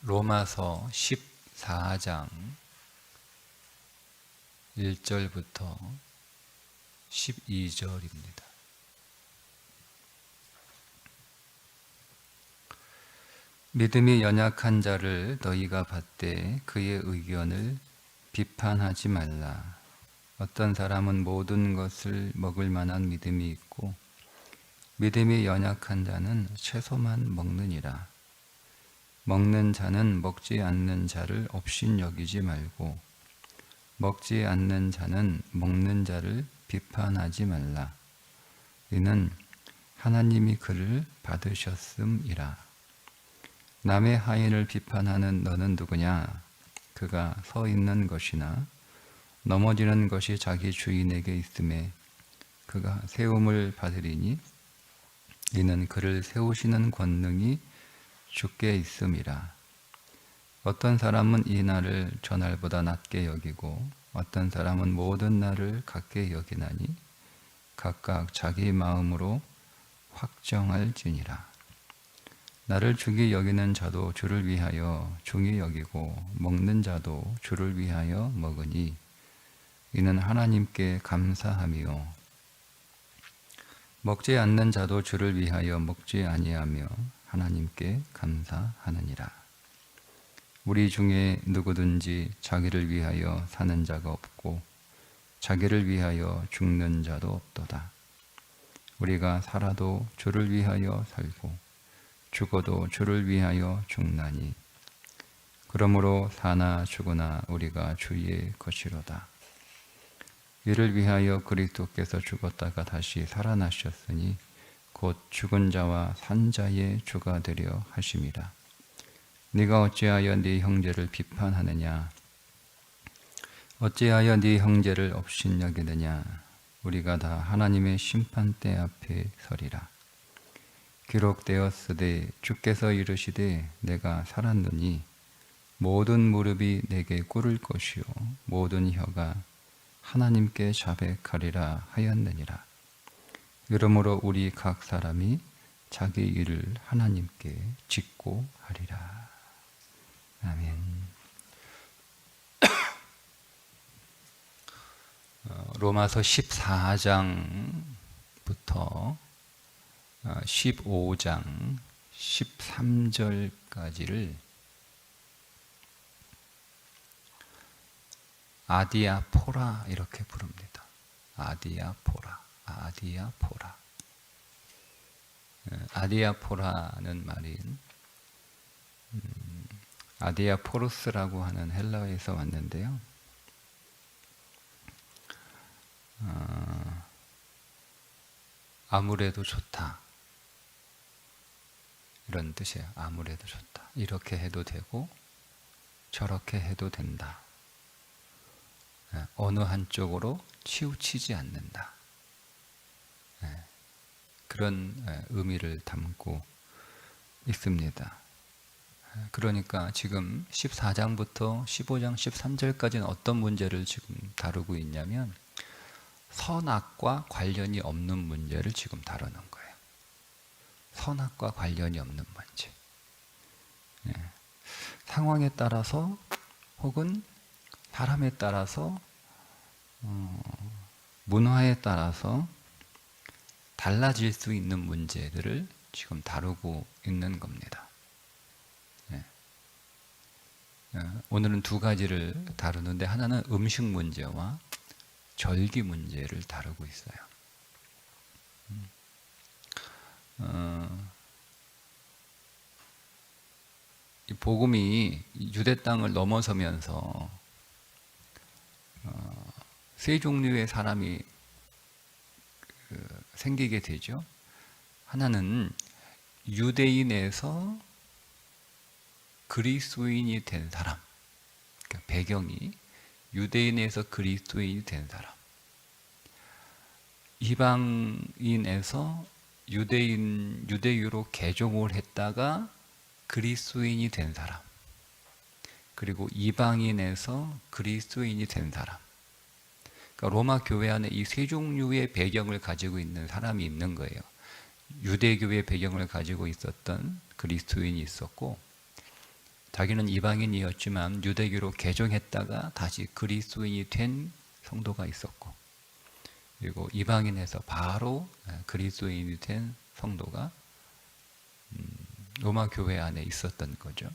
로마서 14장 1절부터 12절입니다. 믿음이 연약한 자를 너희가 받되 그의 의견을 비판하지 말라. 어떤 사람은 모든 것을 먹을 만한 믿음이 있고 믿음이 연약한 자는 채소만 먹느니라. 먹는 자는 먹지 않는 자를 업신여기지 말고 먹지 않는 자는 먹는 자를 비판하지 말라. 이는 하나님이 그를 받으셨음이라. 남의 하인을 비판하는 너는 누구냐? 그가 서 있는 것이나 넘어지는 것이 자기 주인에게 있음에 그가 세움을 받으리니 이는 그를 세우시는 권능이 주께 있음이라. 어떤 사람은 이 날을 저 날보다 낮게 여기고 어떤 사람은 모든 날을 같게 여기나니 각각 자기 마음으로 확정할지니라. 나를 중히 여기는 자도 주를 위하여 중히 여기고 먹는 자도 주를 위하여 먹으니 이는 하나님께 감사함이요 먹지 않는 자도 주를 위하여 먹지 아니하며 하나님께 감사하느니라. 우리 중에 누구든지 자기를 위하여 사는 자가 없고 자기를 위하여 죽는 자도 없도다. 우리가 살아도 주를 위하여 살고 죽어도 주를 위하여 죽나니 그러므로 사나 죽으나 우리가 주의 것이로다. 이를 위하여 그리스도께서 죽었다가 다시 살아나셨으니 곧 죽은 자와 산 자의 주가 되려 하심이라. 네가 어찌하여 네 형제를 비판하느냐? 어찌하여 네 형제를 업신여기느냐? 우리가 다 하나님의 심판대 앞에 서리라. 기록되었으되 주께서 이르시되 내가 살았느니 모든 무릎이 내게 꿇을 것이요 모든 혀가 하나님께 자백하리라 하였느니라. 이러므로 우리 각 사람이 자기 일을 하나님께 짓고 하리라. 아멘. 로마서 14장부터 15장 13절까지를 아디아포라 이렇게 부릅니다. 아디아포라. 아디아포라는 말인 아디아포로스라고 하는 헬라어에서 왔는데요. 아무래도 좋다. 이런 뜻이에요. 아무래도 좋다. 이렇게 해도 되고 저렇게 해도 된다. 어느 한쪽으로 치우치지 않는다. 그런 의미를 담고 있습니다. 그러니까 지금 14장부터 15장 13절까지는 어떤 문제를 지금 다루고 있냐면 선악과 관련이 없는 문제를 지금 다루는 거예요. 선악과 관련이 없는 문제. 상황에 따라서 혹은 사람에 따라서 문화에 따라서 달라질 수 있는 문제들을 지금 다루고 있는 겁니다. 오늘은 두 가지를 다루는데 하나는 음식 문제와 절기 문제를 다루고 있어요. 이 복음이 유대 땅을 넘어서면서 세 종류의 사람이 생기게 되죠. 하나는 유대인에서 그리스도인이 된 사람, 그러니까 배경이 유대인에서 그리스도인이 된 사람, 이방인에서 유대유로 개종을 했다가 그리스도인이 된 사람, 그리고 이방인에서 그리스도인이 된 사람. 그러니까 로마 교회 안에 이 세 종류의 배경을 가지고 있는 사람이 있는 거예요. 유대교의 배경을 가지고 있었던 그리스도인이 있었고 자기는 이방인이었지만 유대교로 개종했다가 다시 그리스도인이 된 성도가 있었고, 그리고 이방인에서 바로 그리스도인이 된 성도가 로마 교회 안에 있었던 거죠.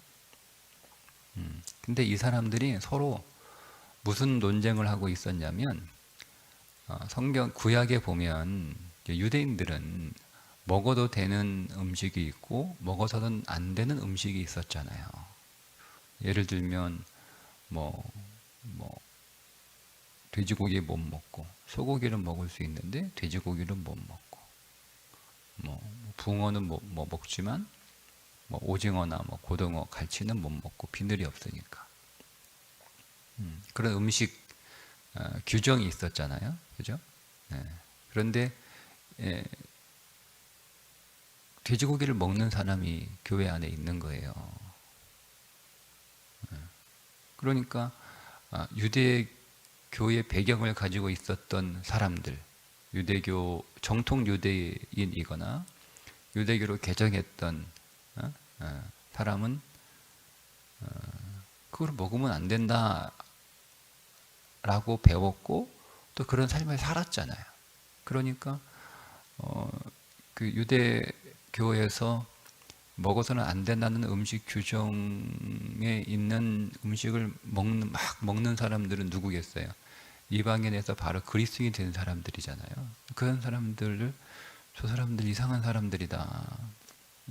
근데 이 사람들이 서로 무슨 논쟁을 하고 있었냐면, 성경 구약에 보면 유대인들은 먹어도 되는 음식이 있고 먹어서는 안 되는 음식이 있었잖아요. 예를 들면 뭐 돼지고기 못 먹고 소고기는 먹을 수 있는데 돼지고기는 못 먹고, 붕어는 뭐 먹지만 오징어나 고등어, 갈치는 못 먹고 비늘이 없으니까. 그런 음식 규정이 있었잖아요, 그죠? 그런데 돼지고기를 먹는 사람이 교회 안에 있는 거예요. 그러니까 유대교의 배경을 가지고 있었던 사람들, 유대교 정통 유대인이거나 유대교로 개정했던 사람은 그걸 먹으면 안 된다라고 배웠고 또 그런 삶을 살았잖아요. 그러니까 그 유대교에서 먹어서는 안 된다는 음식 규정에 있는 음식을 막 먹는 사람들은 누구겠어요? 이방인에서 바로 그리스도인이 된 사람들이잖아요. 그런 사람들을 저 사람들 이상한 사람들이다,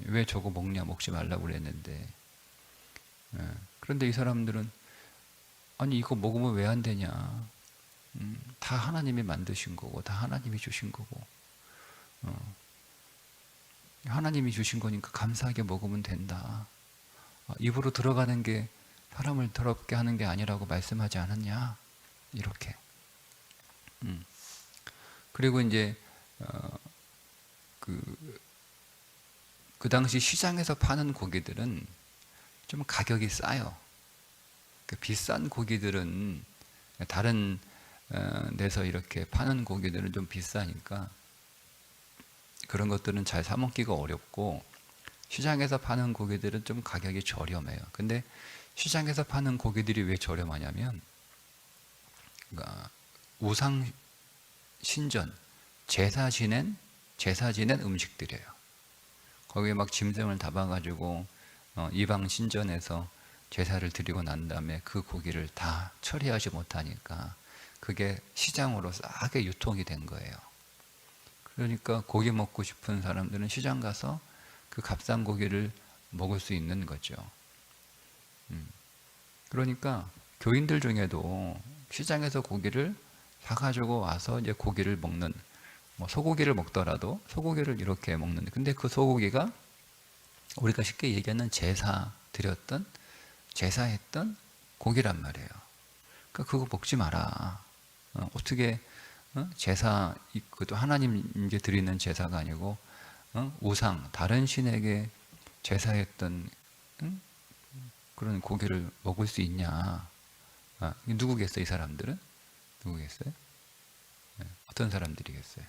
왜 저거 먹냐, 먹지 말라고 그랬는데. 그런데 이 사람들은 아니 이거 먹으면 왜 안 되냐, 다 하나님이 만드신 거고 다 하나님이 주신 거고 하나님이 주신 거니까 감사하게 먹으면 된다. 입으로 들어가는 게 사람을 더럽게 하는 게 아니라고 말씀하지 않았냐, 이렇게. 그리고 이제 그 당시 시장에서 파는 고기들은 좀 가격이 싸요. 그 비싼 고기들은 다른 데서 이렇게 파는 고기들은 좀 비싸니까 그런 것들은 잘 사 먹기가 어렵고, 시장에서 파는 고기들은 좀 가격이 저렴해요. 근데 시장에서 파는 고기들이 왜 저렴하냐면, 그러니까 우상 신전, 제사 지낸 음식들이에요. 거기에 막 짐승을 잡아가지고 이방 신전에서 제사를 드리고 난 다음에 그 고기를 다 처리하지 못하니까 그게 시장으로 싸게 유통이 된 거예요. 그러니까 고기 먹고 싶은 사람들은 시장 가서 그 값싼 고기를 먹을 수 있는 거죠. 그러니까 교인들 중에도 시장에서 고기를 사가지고 와서 이제 고기를 먹는, 소고기를 먹더라도 소고기를 이렇게 먹는, 근데 그 소고기가 우리가 쉽게 얘기하는 제사했던 고기란 말이에요. 그러니까 그거 먹지 마라. 어떻게 제사, 그것도 하나님께 드리는 제사가 아니고 우상, 다른 신에게 제사했던 그런 고기를 먹을 수 있냐. 누구겠어요, 이 사람들은? 누구겠어요? 어떤 사람들이겠어요?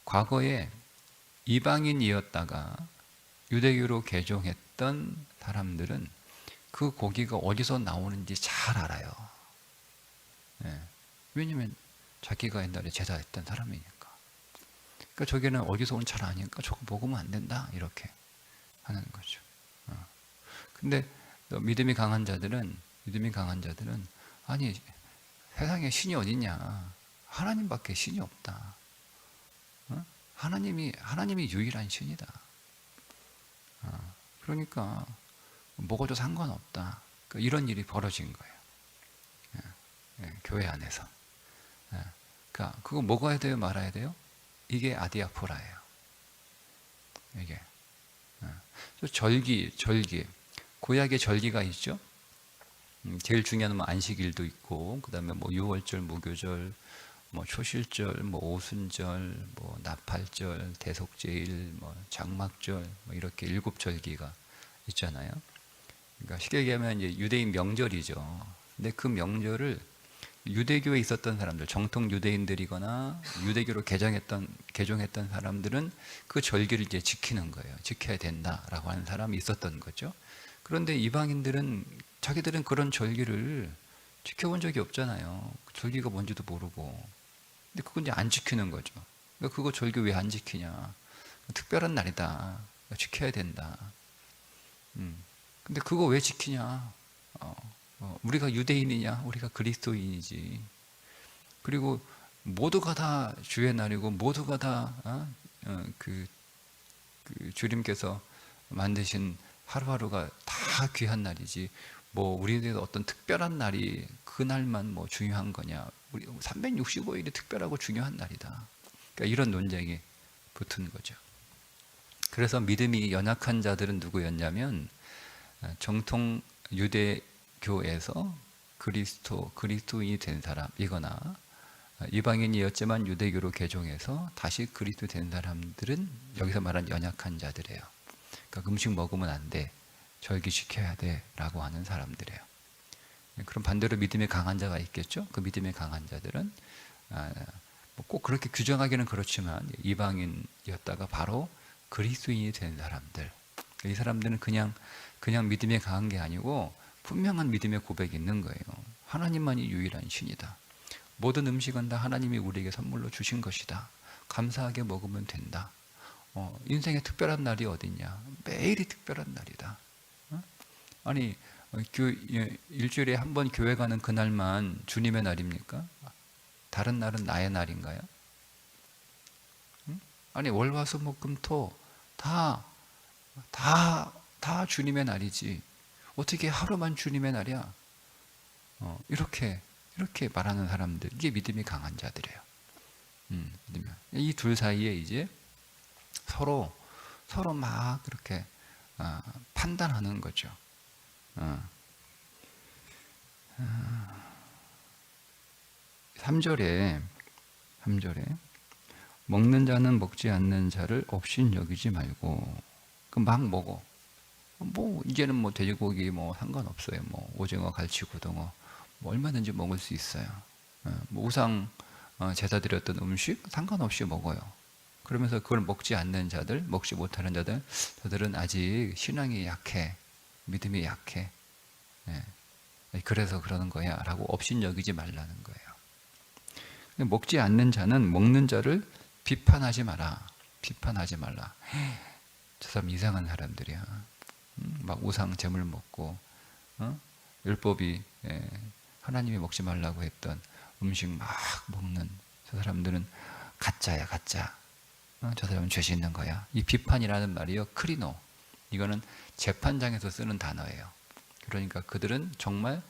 과거에 이방인이었다가 유대교로 개종했던 사람들은 그 고기가 어디서 나오는지 잘 알아요. 왜냐면 자기가 옛날에 제사했던 사람이니까. 그러니까 저기는 어디서 온 잘 아니까 저거 먹으면 안 된다, 이렇게 하는 거죠. 근데 믿음이 강한 자들은 아니 세상에 신이 어딨냐, 하나님밖에 신이 없다. 하나님이 유일한 신이다. 그러니까 먹어도 상관없다. 그러니까 이런 일이 벌어진 거예요. 교회 안에서. 그러니까 그거 먹어야 돼요, 말아야 돼요? 이게 아디아포라예요. 이게. 절기, 구약의 절기가 있죠. 제일 중요한 안식일도 있고, 그 다음에 유월절, 무교절, 초실절, 오순절, 나팔절, 대속제일, 장막절, 이렇게 7절기가 있잖아요. 그러니까 쉽게 얘기하면 이제 유대인 명절이죠. 근데 그 명절을 유대교에 있었던 사람들, 정통 유대인들이거나 유대교로 개종했던 사람들은 그 절기를 이제 지키는 거예요. 지켜야 된다라고 하는 사람이 있었던 거죠. 그런데 이방인들은 자기들은 그런 절기를 지켜본 적이 없잖아요. 절기가 뭔지도 모르고. 근데 그건 이제 안 지키는 거죠. 그러니까 그거 절기 왜 안 지키냐? 특별한 날이다. 지켜야 된다. 근데 그거 왜 지키냐? 우리가 유대인이냐? 우리가 그리스도인이지. 그리고 모두가 다 주의 날이고 모두가 다 그 주님께서 만드신 하루하루가 다 귀한 날이지. 뭐 우리에게 어떤 특별한 날이 그 날만 뭐 중요한 거냐? 우리 365일이 특별하고 중요한 날이다. 그러니까 이런 논쟁이 붙은 거죠. 그래서 믿음이 연약한 자들은 누구였냐면 정통 유대교에서 그리스도인이 된 사람이거나 이방인이었지만 유대교로 개종해서 다시 그리스도 된 사람들은 여기서 말한 연약한 자들이에요. 그러니까 음식 먹으면 안 돼, 절기 지켜야 돼 라고 하는 사람들이에요. 그럼 반대로 믿음이 강한 자가 있겠죠. 그 믿음이 강한 자들은 꼭 그렇게 규정하기는 그렇지만 이방인이었다가 바로 그리스도인이 된 사람들, 이 사람들은 그냥 믿음이 강한 게 아니고 분명한 믿음의 고백이 있는 거예요. 하나님만이 유일한 신이다. 모든 음식은 다 하나님이 우리에게 선물로 주신 것이다. 감사하게 먹으면 된다. 인생에 특별한 날이 어딨냐? 매일이 특별한 날이다. 아니 일주일에 한 번 교회 가는 그날만 주님의 날입니까? 다른 날은 나의 날인가요? 아니 월화수목금토 다 주님의 날이지. 어떻게 하루만 주님의 날이야? 이렇게 말하는 사람들, 이게 믿음이 강한 자들이에요. 이 둘 사이에 이제 서로 막 그렇게 판단하는 거죠. 3절에 먹는 자는 먹지 않는 자를 없인 여기지 말고, 막 먹어. 뭐 이제는 뭐 돼지고기 뭐 상관없어요. 뭐 오징어, 갈치, 고등어 뭐 얼마든지 먹을 수 있어요. 뭐 우상 제사 드렸던 음식 상관없이 먹어요. 그러면서 그걸 먹지 않는 자들, 먹지 못하는 자들, 저들은 아직 신앙이 약해, 믿음이 약해. 그래서 그러는 거야 라고 없인 여기지 말라는 거예요. 먹지 않는 자는 먹는 자를 비판하지 마라. 비판하지 말라. 저 사람 이상한 사람들이야. 막 우상 제물 먹고 율법이 하나님이 먹지 말라고 했던 음식 막 먹는 저 사람들은 가짜야, 가짜. 저 사람은 죄 짓는 거야. 이 비판이라는 말이요, 크리노. 이거는 재판장에서 쓰는 단어예요. 그러니까 그들은 정말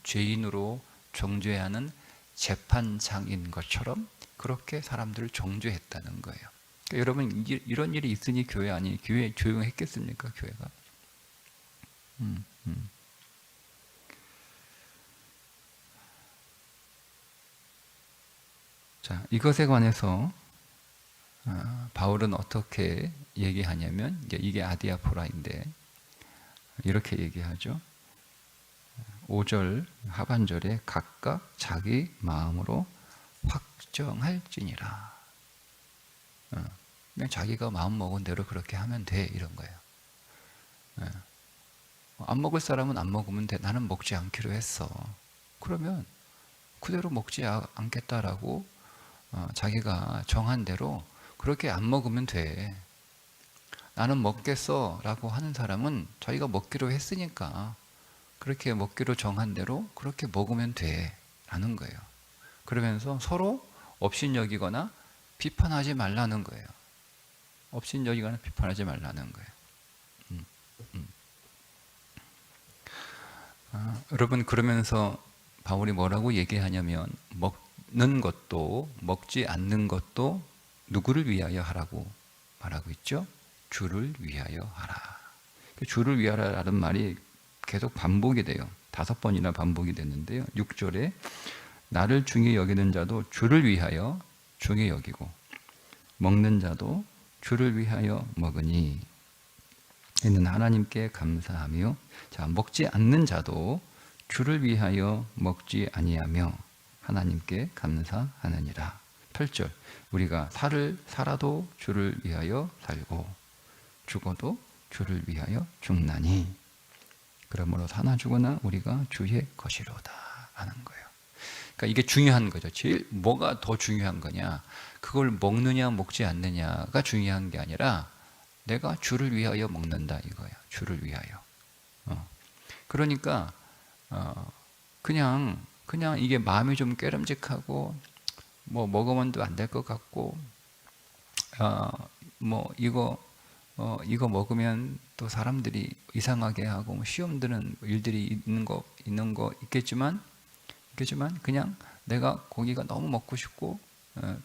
죄인으로 정죄하는 재판장인 것처럼 그렇게 사람들을 정죄했다는 거예요. 그러니까 여러분, 이런 일이 있으니 교회 조용했겠습니까? 교회가. 자, 이것에 관해서 바울은 어떻게 얘기하냐면, 이게 아디아포라인데 이렇게 얘기하죠. 5절 하반절에 각각 자기 마음으로 확정할지니라. 그냥 자기가 마음 먹은 대로 그렇게 하면 돼, 이런 거예요. 안 먹을 사람은 안 먹으면 돼. 나는 먹지 않기로 했어. 그러면 그대로 먹지 않겠다라고 자기가 정한 대로 그렇게 안 먹으면 돼. 나는 먹겠어 라고 하는 사람은 자기가 먹기로 했으니까 그렇게 먹기로 정한 대로 그렇게 먹으면 돼 라는 거예요. 그러면서 서로 업신여기거나 비판하지 말라는 거예요. 업신여기거나 비판하지 말라는 거예요. 여러분, 그러면서 바울이 뭐라고 얘기하냐면, 먹는 것도 먹지 않는 것도 누구를 위하여 하라고 말하고 있죠? 주를 위하여 하라. 주를 위하라는 말이 계속 반복이 돼요. 5번이나 반복이 됐는데요. 6절에 나를 중히 여기는 자도 주를 위하여 중히 여기고 먹는 자도 주를 위하여 먹으니 이는 하나님께 감사하며, 자, 먹지 않는 자도 주를 위하여 먹지 아니하며 하나님께 감사하느니라. 8절 우리가 살아도 주를 위하여 살고 죽어도 주를 위하여 죽나니 그러므로 사나 죽으나 우리가 주의 것이로다 하는 거예요. 그러니까 이게 중요한 거죠. 제일 뭐가 더 중요한 거냐, 그걸 먹느냐 먹지 않느냐가 중요한 게 아니라 내가 주를 위하여 먹는다 이거야. 주를 위하여. 그러니까 그냥 이게 마음이 좀 깨름직하고 뭐 먹으면 안 될 것 같고 뭐 이거 먹으면 또 사람들이 이상하게 하고 뭐 시험 드는 일들이 있는 거 있겠지만 그냥 내가 고기가 너무 먹고 싶고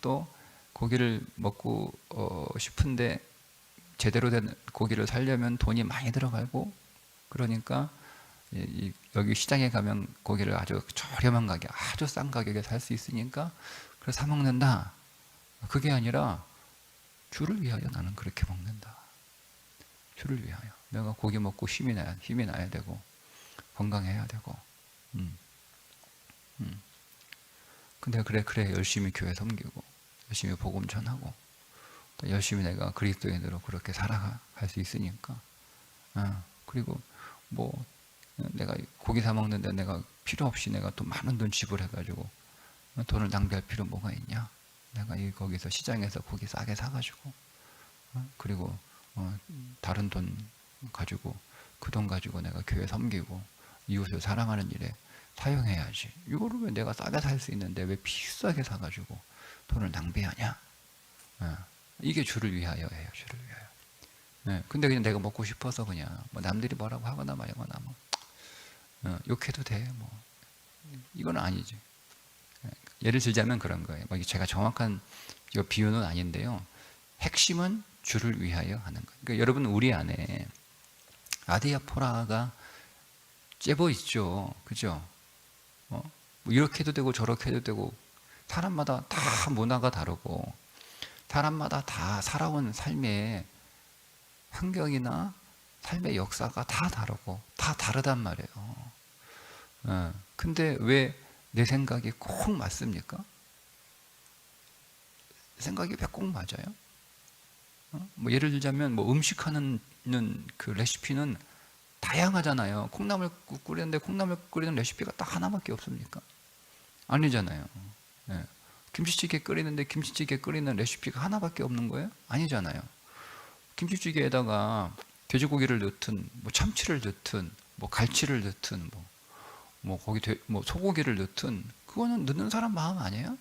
또 고기를 먹고 싶은데 제대로 된 고기를 사려면 돈이 많이 들어가고 그러니까 여기 시장에 가면 고기를 아주 저렴한 가격, 아주 싼 가격에 살 수 있으니까 그래서 사 먹는다. 그게 아니라 주를 위하여 나는 그렇게 먹는다. 주를 위하여. 내가 고기 먹고 힘이 나야 되고 건강해야 되고. 근데 그래 열심히 교회 섬기고 열심히 복음 전하고 또 열심히 내가 그리스도인으로 그렇게 살아갈 수 있으니까. 그리고 뭐 내가 고기 사 먹는데 내가 필요 없이 내가 또 많은 돈 지불해가지고 돈을 낭비할 필요 뭐가 있냐? 내가 거기서 시장에서 고기 싸게 사가지고 그리고 다른 돈 가지고 그 돈 가지고 내가 교회 섬기고 이웃을 사랑하는 일에 사용해야지. 이거를 왜 내가 싸게 살 수 있는데 왜 비싸게 사가지고 돈을 낭비하냐? 이게 주를 위하여예요. 주를 위하여. 근데 그냥 내가 먹고 싶어서 그냥 뭐 남들이 뭐라고 하거나 말거나 뭐 욕해도 돼. 뭐 이건 아니지. 예를 들자면 그런 거예요. 제가 정확한 비유는 아닌데요. 핵심은 주를 위하여 하는 거예요. 그러니까 여러분 우리 안에 아디아포라가 째보 있죠. 그죠? 뭐 이렇게 해도 되고 저렇게 해도 되고 사람마다 다 문화가 다르고 사람마다 다 살아온 삶의 환경이나 삶의 역사가 다 다르고 다 다르단 말이에요. 근데 왜 내 생각이 꼭 맞습니까? 생각이 왜 꼭 맞아요? 뭐 예를 들자면 뭐 음식하는 그 레시피는 다양하잖아요. 콩나물 끓이는데 콩나물 끓이는 레시피가 딱 하나밖에 없습니까? 아니잖아요. 김치찌개 끓이는데 김치찌개 끓이는 레시피가 하나밖에 없는 거예요? 아니잖아요. 김치찌개에다가 돼지고기를 넣든 뭐 참치를 넣든 뭐 갈치를 넣든 뭐 소고기를 넣든 그거는 넣는 사람 마음 아니에요?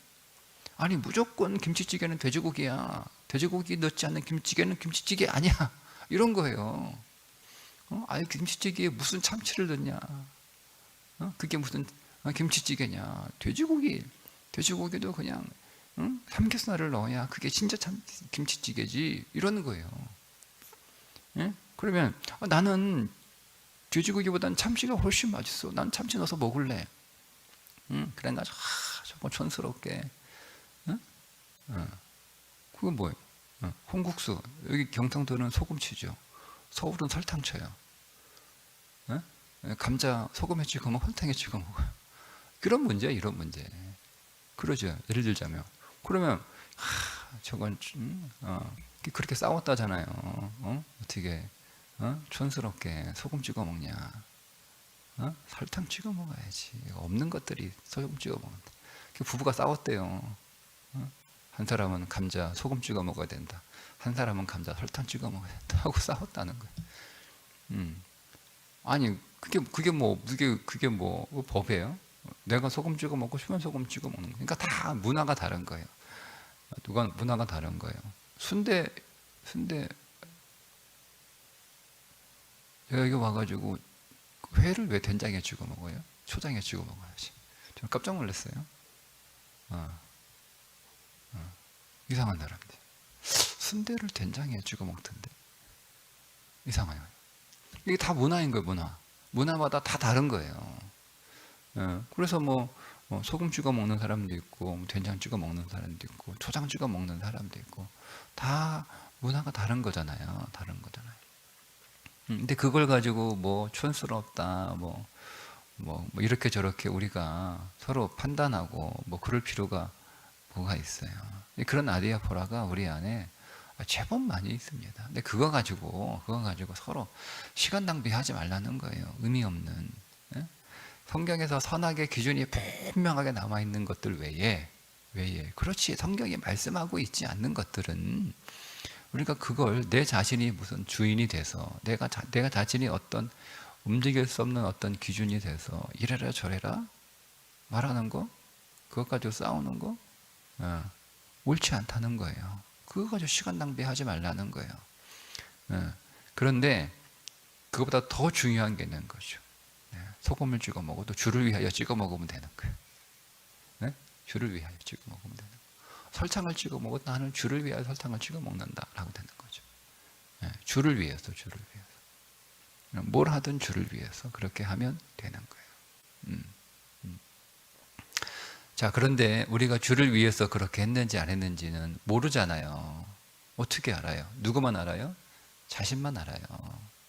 아니 무조건 김치찌개는 돼지고기야. 돼지고기 넣지 않는 김치찌개는 김치찌개 아니야. 이런 거예요. 아니 김치찌개에 무슨 참치를 넣냐? 그게 무슨 김치찌개냐? 돼지고기도 그냥 삼겹살을 넣어야 그게 진짜 참 김치찌개지. 이러는 거예요. 그러면 나는 돼지고기보다는 참치가 훨씬 맛있어. 난 참치 넣어서 먹을래. 그래가지고 정말 촌스럽게. 그건 뭐예요? 홍국수. 여기 경상도는 소금치죠. 서울은 설탕 쳐요. 감자 소금에 찍어 먹고 설탕에 찍어 먹어요. 그런 문제야, 이런 문제. 그러죠. 예를 들자면. 그러면 저건 그렇게 싸웠다잖아요. 어떻게 촌스럽게 소금 찍어 먹냐? 설탕 찍어 먹어야지. 없는 것들이 소금 찍어 먹는다. 부부가 싸웠대요. 한 사람은 감자 소금 찍어 먹어야 된다. 한 사람은 감자 설탕 찍어 먹어야 된다 하고 싸웠다는 거예요. 아니 그게 뭐 법이에요? 내가 소금 찍어 먹고 싶으면 소금 찍어 먹는 거예요. 그러니까 다 문화가 다른 거예요. 누가 문화가 다른 거예요. 순대 여기 와가지고 회를 왜 된장에 찍어 먹어요? 초장에 찍어 먹어야지. 좀 깜짝 놀랐어요. 이상한 사람들. 순대를 된장에 찍어 먹던데. 이상해요. 이게 다 문화인 거예요, 문화. 문화마다 다 다른 거예요. 그래서 소금 찍어 먹는 사람도 있고, 된장 찍어 먹는 사람도 있고, 초장 찍어 먹는 사람도 있고, 다 문화가 다른 거잖아요. 다른 거잖아요. 근데 그걸 가지고 촌스럽다, 뭐 이렇게 저렇게 우리가 서로 판단하고 뭐 그럴 필요가 뭐가 있어요. 그런 아디아포라가 우리 안에 제법 많이 있습니다. 근데 그거 가지고 서로 시간 낭비하지 말라는 거예요. 의미 없는. 예? 성경에서 선악의 기준이 분명하게 남아 있는 것들 외에 그렇지, 성경이 말씀하고 있지 않는 것들은 우리가 그걸 내 자신이 무슨 주인이 돼서 내가 자신이 어떤 움직일 수 없는 어떤 기준이 돼서 이래라 저래라 말하는 거, 그것 가지고 싸우는 거 옳지 않다는 거예요. 그거 가지고 시간 낭비하지 말라는 거예요. 그런데 그것보다 더 중요한 게 있는 거죠. 소금을 찍어 먹어도 주를 위하여 찍어 먹으면 되는 거예요. 주를 위하여 찍어 먹으면 되는 거예요. 설탕을 찍어 먹어도 나는 주를 위하여 설탕을 찍어 먹는다 라고 되는 거죠. 주를 위해서 뭘 하든 주를 위해서 그렇게 하면 되는 거예요. 자, 그런데 우리가 주를 위해서 그렇게 했는지 안 했는지는 모르잖아요. 어떻게 알아요? 누구만 알아요? 자신만 알아요.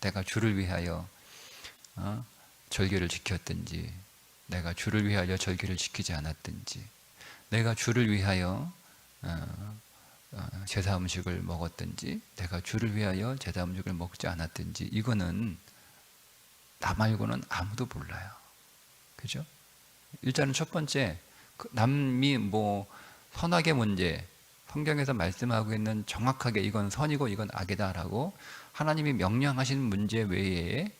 내가 주를 위하여 절기를 지켰든지, 내가 주를 위하여 절기를 지키지 않았든지, 내가 주를 위하여 제사 음식을 먹었든지, 내가 주를 위하여 제사 음식을 먹지 않았든지, 이거는 나 말고는 아무도 몰라요. 그죠? 일단은 첫 번째, 남이 뭐 선악의 문제, 성경에서 말씀하고 있는 정확하게 이건 선이고 이건 악이다라고 하나님이 명령하신 문제 외에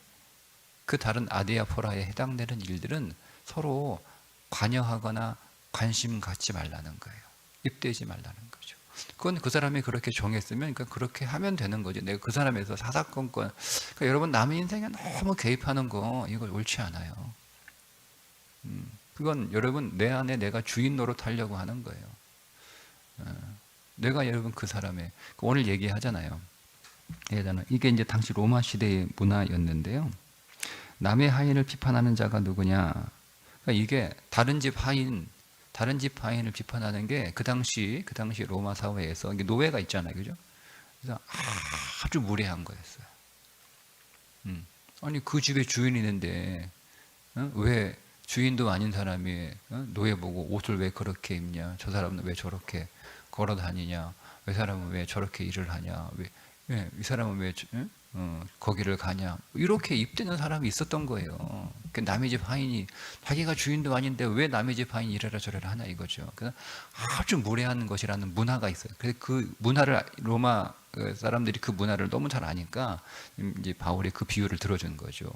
그 다른 아디아포라에 해당되는 일들은 서로 관여하거나 관심 갖지 말라는 거예요. 입대지 말라는 거죠. 그건 그 사람이 그렇게 정했으면 그러니까 그렇게 하면 되는 거지. 내가 그 사람에서 사사건건 그러니까 여러분 남의 인생에 너무 개입하는 거 이거 옳지 않아요. 그건 여러분 내 안에 내가 주인 노릇하려고 하는 거예요. 내가 여러분 그 사람의 오늘 얘기하잖아요. 이게 이제 당시 로마 시대의 문화였는데요. 남의 하인을 비판하는 자가 누구냐? 그러니까 이게 다른 집 하인을 비판하는 게 그 당시 로마 사회에서 이게 노예가 있잖아요, 그죠? 그래서 아주 무례한 거였어요. 아니 그 집에 주인이 있는데 왜 주인도 아닌 사람이 노예 보고 옷을 왜 그렇게 입냐? 저 사람은 왜 저렇게 걸어 다니냐? 이 사람은 왜 저렇게 일을 하냐? 이 사람은 왜 거기를 가냐? 이렇게 입대는 사람이 있었던 거예요. 남의 집 하인이 자기가 주인도 아닌데 왜 남의 집 하인이 이래라 저래라 하냐 이거죠. 그래서 아주 무례한 것이라는 문화가 있어요. 그래서 그 문화를 로마 사람들이 그 문화를 너무 잘 아니까 이제 바울이 그 비유를 들어준 거죠.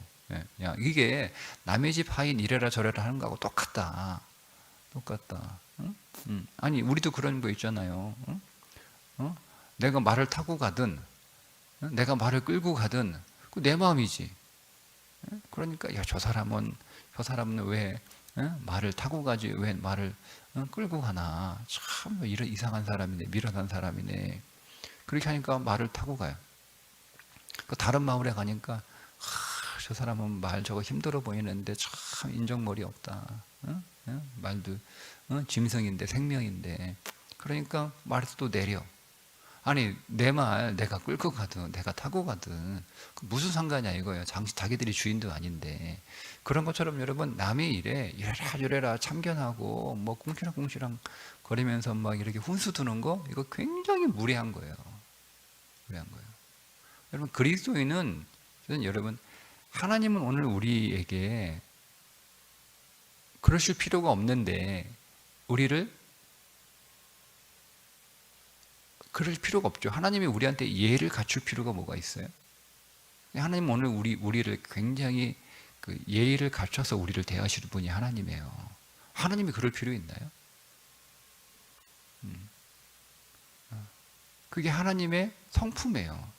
야, 이게 남의 집 하인 이래라 저래라 하는 거하고 똑같다. 응? 아니 우리도 그런 거 있잖아요. 내가 말을 타고 가든 내가 말을 끌고 가든 그 내 마음이지. 그러니까 야, 저 사람은 왜 말을 타고 가지 왜 말을 끌고 가나. 참 이런 이상한 사람이네, 미련한 사람이네. 그렇게 하니까 말을 타고 가요. 그 다른 마을에 가니까 저 사람은 말 저거 힘들어 보이는데 참 인정머리 없다. 말도 짐승인데 생명인데. 그러니까 말에서 또 내려. 아니 내 말 내가 끌고 가든 내가 타고 가든 무슨 상관이야 이거예요. 자기들이 주인도 아닌데. 그런 것처럼 여러분 남의 일에 이래라 저래라 참견하고 뭐 꿍시렁 거리면서 막 이렇게 훈수 두는 거 이거 굉장히 무례한 거예요. 여러분 그리스도인은 여러분 하나님은 오늘 우리에게 그러실 필요가 없는데 우리를 그럴 필요가 없죠. 하나님이 우리한테 예를 갖출 필요가 뭐가 있어요? 하나님은 오늘 우리를 굉장히 그 예의를 갖춰서 우리를 대하시는 분이 하나님이에요. 하나님이 그럴 필요 있나요? 그게 하나님의 성품이에요.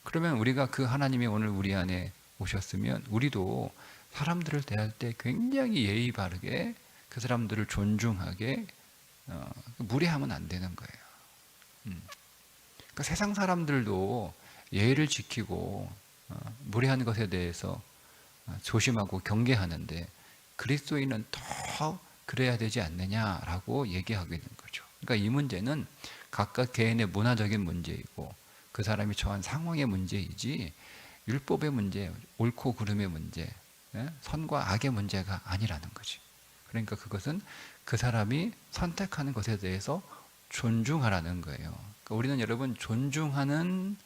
그러면 우리가 그 하나님이 오늘 우리 안에 오셨으면 우리도 사람들을 대할 때 굉장히 예의 바르게 그 사람들을 존중하게 무례하면 안 되는 거예요. 그러니까 세상 사람들도 예의를 지키고 무례한 것에 대해서 조심하고 경계하는데 그리스도인은 더 그래야 되지 않느냐라고 얘기하고 있는 거죠. 그러니까 이 문제는 각각 개인의 문화적인 문제이고 그 사람이 처한 상황의 문제이지 율법의 문제, 옳고 그름의 문제, 선과 악의 문제가 아니라는 거지. 그러니까 그것은 그 사람이 선택하는 것에 대해서 존중하라는 거예요. 그러니까 우리는 여러분 존중하는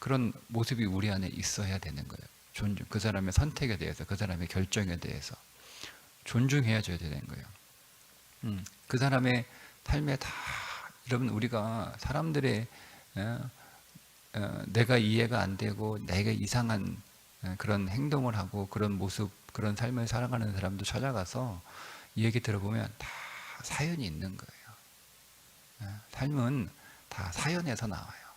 그런 모습이 우리 안에 있어야 되는 거예요. 존중, 그 사람의 선택에 대해서, 그 사람의 결정에 대해서 존중해야 줘야 되는 거예요. 그 사람의 삶에 다, 여러분 우리가 사람들의 내가 이해가 안 되고 내가 이상한 그런 행동을 하고 그런 모습, 그런 삶을 살아가는 사람도 찾아가서 이 얘기 들어보면 다 사연이 있는 거예요. 삶은 다 사연에서 나와요.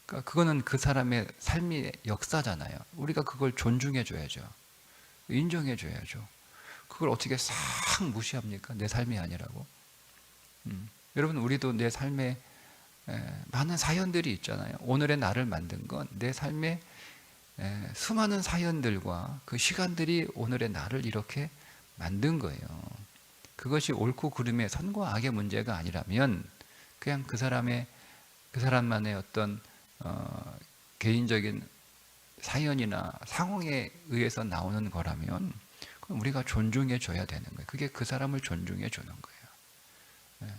그러니까 그거는 그 사람의 삶의 역사잖아요. 우리가 그걸 존중해 줘야죠. 인정해 줘야죠. 그걸 어떻게 싹 무시합니까? 내 삶이 아니라고. 여러분 우리도 내 삶에 많은 사연들이 있잖아요. 오늘의 나를 만든 건 내 삶에 수많은 사연들과 그 시간들이 오늘의 나를 이렇게 만든 거예요. 그것이 옳고 그름의 선과 악의 문제가 아니라면 그냥 그 사람만의 어떤 개인적인 사연이나 상황에 의해서 나오는 거라면 그럼 우리가 존중해 줘야 되는 거예요. 그게 그 사람을 존중해 주는 거예요.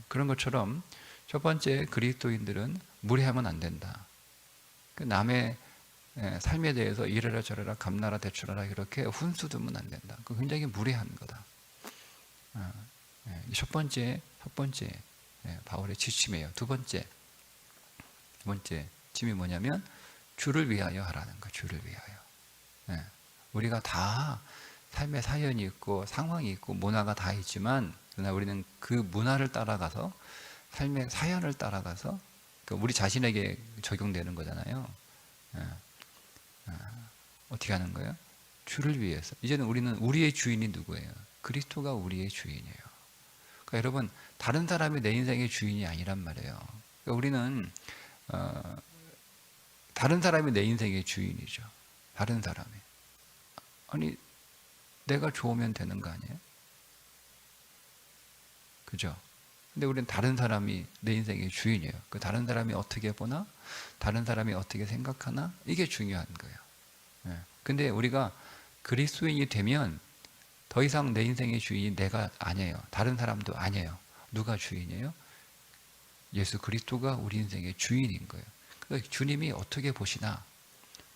그런 것처럼 첫 번째, 그리스도인들은 무례하면 안 된다. 남의 삶에 대해서 이래라 저래라 감나라 대추라라 이렇게 훈수 두면 안 된다. 그 굉장히 무례한 거다. 첫 번째 바울의 지침이에요. 두 번째 지침이 뭐냐면 주를 위하여 하라는 거. 주를 위하여. 우리가 다 삶의 사연이 있고 상황이 있고 문화가 다 있지만 그러나 우리는 그 문화를 따라가서 삶의 사연을 따라가서 우리 자신에게 적용되는 거잖아요. 어떻게 하는 거예요? 주를 위해서. 이제는 우리는 우리의 주인이 누구예요? 그리스도가 우리의 주인이에요. 그러니까 여러분 다른 사람이 내 인생의 주인이 아니란 말이에요. 그러니까 우리는 다른 사람이 내 인생의 주인이죠. 다른 사람이. 아니 내가 좋으면 되는 거 아니에요? 그죠? 근데 우리는 다른 사람이 내 인생의 주인이에요. 그 다른 사람이 어떻게 보나, 다른 사람이 어떻게 생각하나, 이게 중요한 거예요. 근데 우리가 그리스도인이 되면 더 이상 내 인생의 주인이 내가 아니에요. 다른 사람도 아니에요. 누가 주인이에요? 예수 그리스도가 우리 인생의 주인인 거예요. 그러니까 주님이 어떻게 보시나,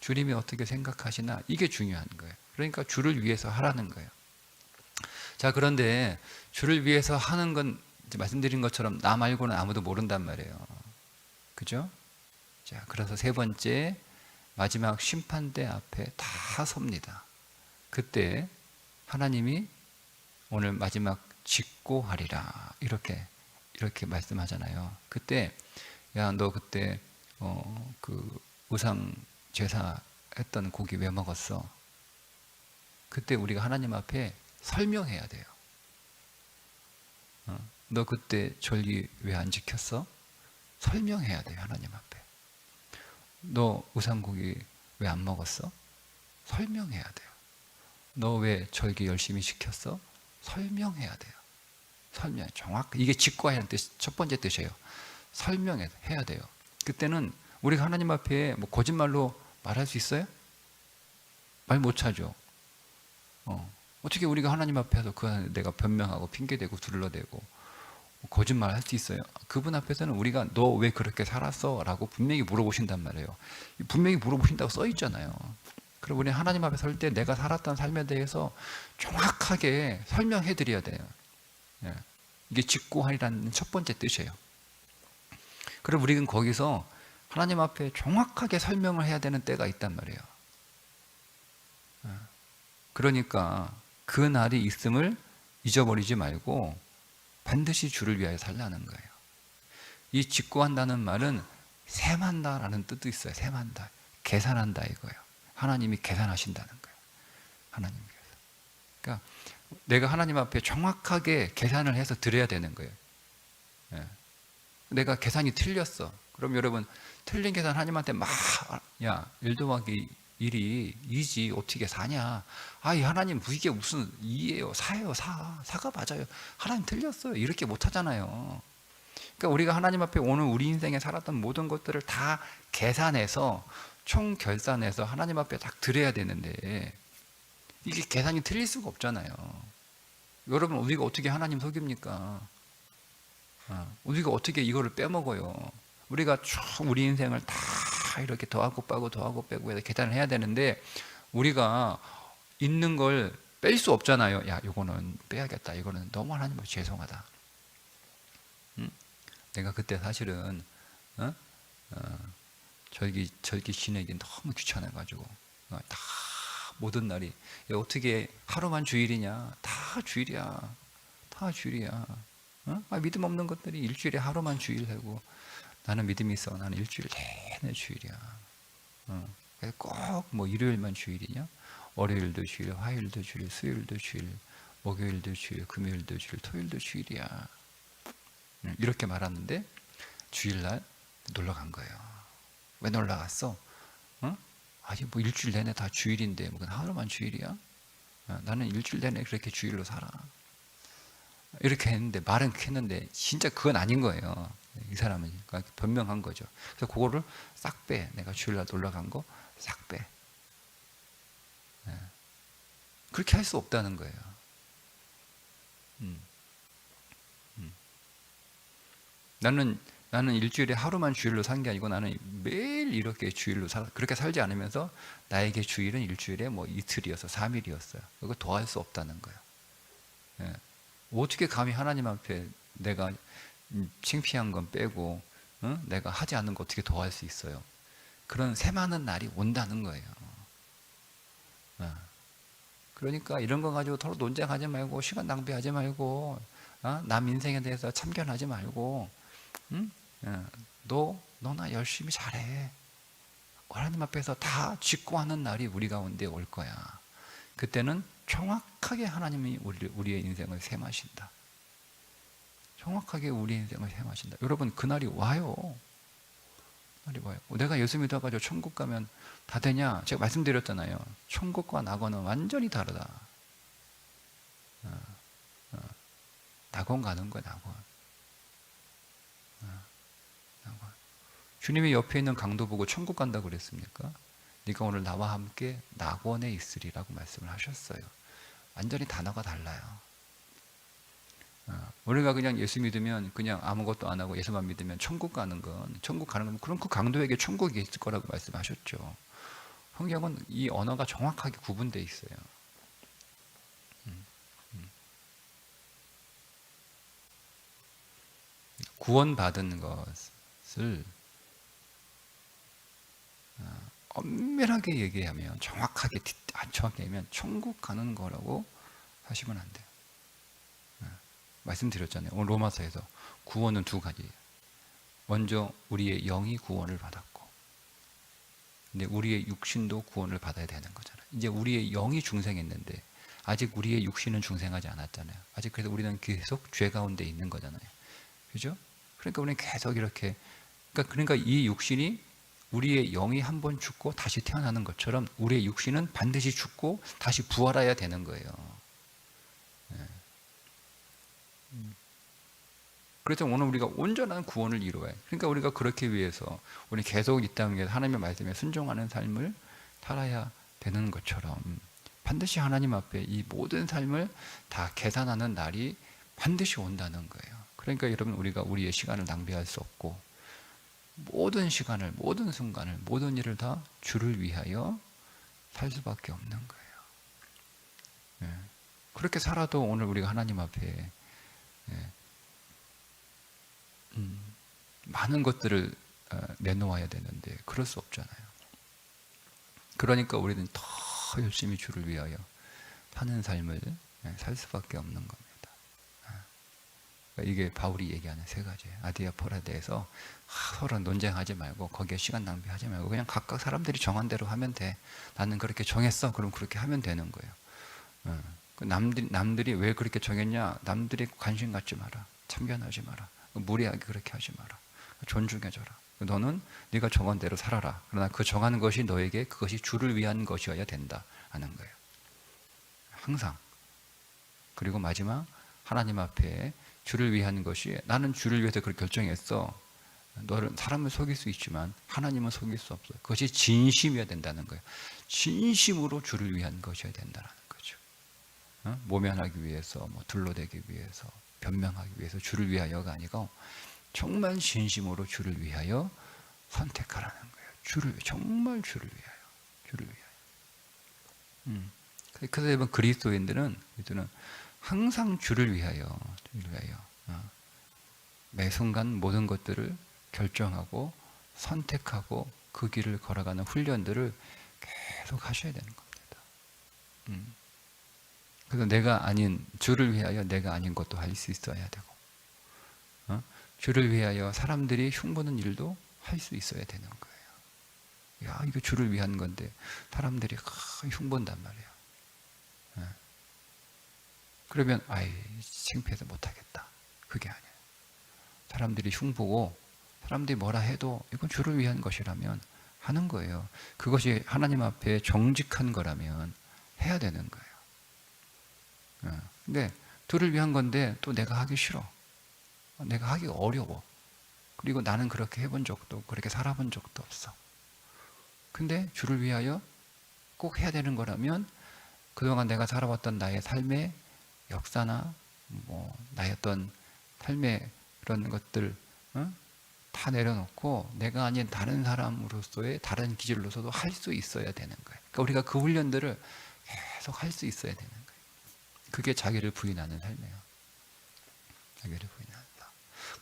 주님이 어떻게 생각하시나, 이게 중요한 거예요. 그러니까 주를 위해서 하라는 거예요. 자, 그런데 주를 위해서 하는 건 말씀드린 것처럼 나 말고는 아무도 모른단 말이에요. 그죠? 자, 그래서 세 번째, 마지막 심판대 앞에 다 섭니다. 그때 하나님이 오늘 마지막 직고하리라 이렇게 말씀하잖아요. 그때 야, 너 그때 그 우상 제사 했던 고기 왜 먹었어? 그때 우리가 하나님 앞에 설명해야 돼요. 너 그때 절기 왜 안 지켰어? 설명해야 돼요. 하나님 앞에. 너 우상고기 왜 안 먹었어? 설명해야 돼요. 너 왜 절기 열심히 지켰어? 설명해야 돼요. 설명, 이게 직과하는 뜻, 첫 번째 뜻이에요. 설명해야 돼요. 그때는 우리가 하나님 앞에 뭐 거짓말로 말할 수 있어요? 말 못하죠. 어떻게 우리가 하나님 앞에서 내가 변명하고 핑계대고 둘러대고 거짓말 할 수 있어요? 그분 앞에서는 우리가 너 왜 그렇게 살았어? 라고 분명히 물어보신단 말이에요. 분명히 물어보신다고 써 있잖아요. 그럼 우리 하나님 앞에 설 때 내가 살았던 삶에 대해서 정확하게 설명해 드려야 돼요. 이게 직고하리라는 첫 번째 뜻이에요. 그럼 우리는 거기서 하나님 앞에 정확하게 설명을 해야 되는 때가 있단 말이에요. 그러니까 그 날이 있음을 잊어버리지 말고 반드시 주를 위하여 살라는 거예요. 이 직고한다는 말은 셈한다라는 뜻도 있어요. 셈한다, 계산한다 이거예요. 하나님이 계산하신다는 거예요. 하나님께서. 그러니까 내가 하나님 앞에 정확하게 계산을 해서 드려야 되는 거예요. 내가 계산이 틀렸어. 그럼 여러분 틀린 계산 하나님한테 야, 1 더하기 1이 2지 어떻게 4냐? 이 하나님 이게 무슨 2예요? 4예요? 4가 맞아요. 하나님 틀렸어요. 이렇게 못 하잖아요. 그러니까 우리가 하나님 앞에 오늘 우리 인생에 살았던 모든 것들을 다 계산해서 총 결산해서 하나님 앞에 딱 드려야 되는데 이게 계산이 틀릴 수가 없잖아요. 여러분, 우리가 어떻게 하나님 속입니까? 우리가 어떻게 이거를 빼먹어요? 우리가 쭉 우리 인생을 다 이렇게 더하고 빼고 더하고 빼고 해서 계산을 해야 되는데, 우리가 있는 걸 뺄 수 없잖아요. 야, 이거는 빼야겠다. 이거는 너무 하나님한테 죄송하다. 응? 내가 그때 사실은 절기 지내기 너무 귀찮아가지고 다 모든 날이, 야, 어떻게 하루만 주일이냐? 다 주일이야. 다 주일이야. 믿음 없는 것들이 일주일에 하루만 주일하고, 나는 믿음이 있어. 나는 일주일 내내 주일이야. 그래서 꼭 뭐 일요일만 주일이냐? 월요일도 주일, 화요일도 주일, 수요일도 주일, 목요일도 주일, 금요일도 주일, 토요일도 주일이야. 이렇게 말하는데 주일날 놀러 간 거예요. 왜 놀러 갔어? 아니 뭐 일주일 내내 다 주일인데 뭐 하루만 주일이야? 나는 일주일 내내 그렇게 주일로 살아. 이렇게 했는데, 말은 했는데 진짜 그건 아닌 거예요. 이 사람은 그러니까 변명한 거죠. 그래서 그거를 싹 빼. 내가 주일날 놀러 간 거 싹 빼. 그렇게 할 수 없다는 거예요. 나는 일주일에 하루만 주일로 산 게 아니고, 나는 매일 이렇게 주일로 그렇게 살지 않으면서 나에게 주일은 일주일에 뭐 이틀이어서 3일이었어요. 그거 더할 수 없다는 거예요. 어떻게 감히 하나님 앞에 내가 창피한 건 빼고 내가 하지 않는 거 어떻게 더할 수 있어요? 그런 새많은 날이 온다는 거예요. 그러니까 이런 거 가지고 서로 논쟁하지 말고, 시간 낭비하지 말고, 남 인생에 대해서 참견하지 말고, 너나 열심히 잘해. 하나님 앞에서 다 짓고 하는 날이 우리 가운데 올 거야. 그때는 정확하게 하나님이 우리의 인생을 셈하신다. 정확하게 우리의 인생을 셈하신다. 여러분, 그날이 와요. 그날이 와요. 내가 예수 믿어가지고 천국 가면 다 되냐? 제가 말씀드렸잖아요. 천국과 낙원은 완전히 다르다. 낙원 가는 거야, 낙원. 주님이 옆에 있는 강도 보고 천국 간다고 그랬습니까? 네가 오늘 나와 함께 낙원에 있으리라고 말씀을 하셨어요. 완전히 단어가 달라요. 우리가 그냥 예수 믿으면 그냥 아무것도 안 하고 예수만 믿으면 천국 가는 건 그럼 그 강도에게 천국이 있을 거라고 말씀하셨죠. 성경은 이 언어가 정확하게 구분되어 있어요. 구원받은 것을 엄밀하게 얘기하면, 정확하게 얘기하면 천국 가는 거라고 하시면 안 돼요. 말씀드렸잖아요. 오늘 로마서에서 구원은 두 가지예요. 먼저 우리의 영이 구원을 받았고, 근데 우리의 육신도 구원을 받아야 되는 거잖아요. 이제 우리의 영이 중생했는데 아직 우리의 육신은 중생하지 않았잖아요. 아직. 그래서 우리는 계속 죄 가운데 있는 거잖아요. 그죠? 그러니까 우리는 계속 이렇게, 그러니까 이 육신이, 우리의 영이 한번 죽고 다시 태어나는 것처럼 우리의 육신은 반드시 죽고 다시 부활해야 되는 거예요. 그래서 오늘 우리가 온전한 구원을 이루어야 해요. 그러니까 우리가 그렇게 위해서 우리 계속 이 땅에 하나님의 말씀에 순종하는 삶을 살아야 되는 것처럼, 반드시 하나님 앞에 이 모든 삶을 다 계산하는 날이 반드시 온다는 거예요. 그러니까 여러분, 우리가 우리의 시간을 낭비할 수 없고, 모든 시간을, 모든 순간을, 모든 일을 다 주를 위하여 살 수밖에 없는 거예요. 그렇게 살아도 오늘 우리가 하나님 앞에 많은 것들을 내놓아야 되는데 그럴 수 없잖아요. 그러니까 우리는 더 열심히 주를 위하여 사는 삶을 살 수밖에 없는 겁니다. 이게 바울이 얘기하는 세 가지예요. 아디아폴에 대해서 서로 논쟁하지 말고, 거기에 시간 낭비하지 말고, 그냥 각각 사람들이 정한 대로 하면 돼. 나는 그렇게 정했어. 그럼 그렇게 하면 되는 거예요. 남들이 왜 그렇게 정했냐? 남들이 관심 갖지 마라. 참견하지 마라. 무리하게 그렇게 하지 마라. 존중해줘라. 너는 네가 정한 대로 살아라. 그러나 그 정하는 것이 너에게 그것이 주를 위한 것이어야 된다 하는 거예요. 항상. 그리고 마지막, 하나님 앞에 주를 위한 것이, 나는 주를 위해서 그렇게 결정했어. 너는 사람을 속일 수 있지만 하나님은 속일 수 없어요. 그것이 진심이어야 된다는 거예요. 진심으로 주를 위한 것이어야 된다는 거죠. 모면하기 위해서, 뭐 둘러대기 위해서, 변명하기 위해서 주를 위하여가 아니고 정말 진심으로 주를 위하여 선택하라는 거예요. 정말 주를 위하여, 주를 위하여. 그래서 그리스도인들은 항상 주를 위하여, 주를 위하여 매 순간 모든 것들을 결정하고 선택하고 그 길을 걸어가는 훈련들을 계속 하셔야 되는 겁니다. 그래서 내가 아닌, 주를 위하여 내가 아닌 것도 할 수 있어야 되고, 주를 위하여 사람들이 흉보는 일도 할 수 있어야 되는 거예요. 야, 이거 주를 위한 건데 사람들이 흉본단 말이에요. 그러면 창피해서 못하겠다. 그게 아니에요. 사람들이 흉보고 사람들이 뭐라 해도 이건 주를 위한 것이라면 하는 거예요. 그것이 하나님 앞에 정직한 거라면 해야 되는 거예요. 근데 주를 위한 건데 또 내가 하기 싫어. 내가 하기 어려워. 그리고 나는 그렇게 해본 적도 없고 그렇게 살아본 적도 없어. 근데 주를 위하여 꼭 해야 되는 거라면 그동안 내가 살아왔던 나의 삶의 역사나 나의 어떤 삶의 그런 것들 다 내려놓고 내가 아닌 다른 사람으로서의 다른 기질로서도 할 수 있어야 되는 거예요. 그러니까 우리가 그 훈련들을 계속 할 수 있어야 되는 거예요. 그게 자기를 부인하는 삶이에요. 자기를 부인하는 삶.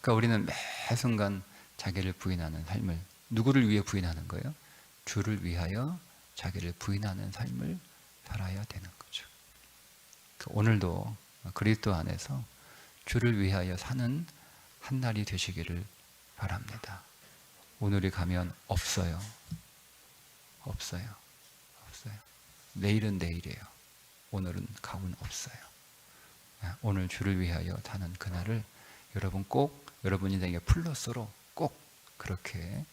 그러니까 우리는 매 순간 자기를 부인하는 삶을, 누구를 위해 부인하는 거예요? 주를 위하여 자기를 부인하는 삶을 살아야 되는 거죠. 오늘도 그리스도 안에서 주를 위하여 사는 한 날이 되시기를 바랍니다. 오늘이 가면 없어요. 없어요. 없어요. 내일은 내일이에요. 오늘은 가면 없어요. 오늘 주를 위하여 사는 그날을 여러분 꼭 여러분 인생의 플러스로 꼭 그렇게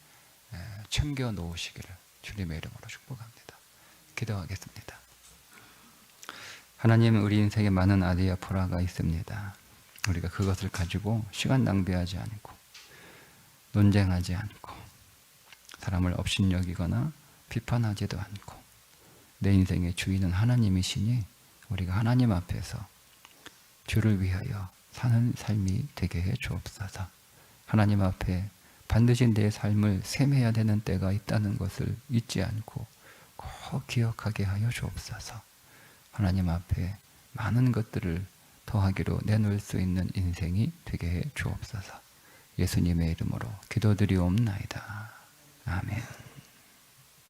챙겨 놓으시기를 주님의 이름으로 축복합니다. 기도하겠습니다. 하나님, 우리 인생에 많은 아디아포라가 있습니다. 우리가 그것을 가지고 시간 낭비하지 않고 논쟁하지 않고 사람을 업신여기거나 비판하지도 않고 내 인생의 주인은 하나님이시니 우리가 하나님 앞에서 주를 위하여 사는 삶이 되게 해 주옵소서. 하나님 앞에 반드시 내 삶을 셈해야 되는 때가 있다는 것을 잊지 않고 꼭 기억하게 하여 주옵소서. 하나님 앞에 많은 것들을 더하기로 내놓을 수 있는 인생이 되게 해 주옵소서. 예수님의 이름으로 기도드리옵나이다. 아멘.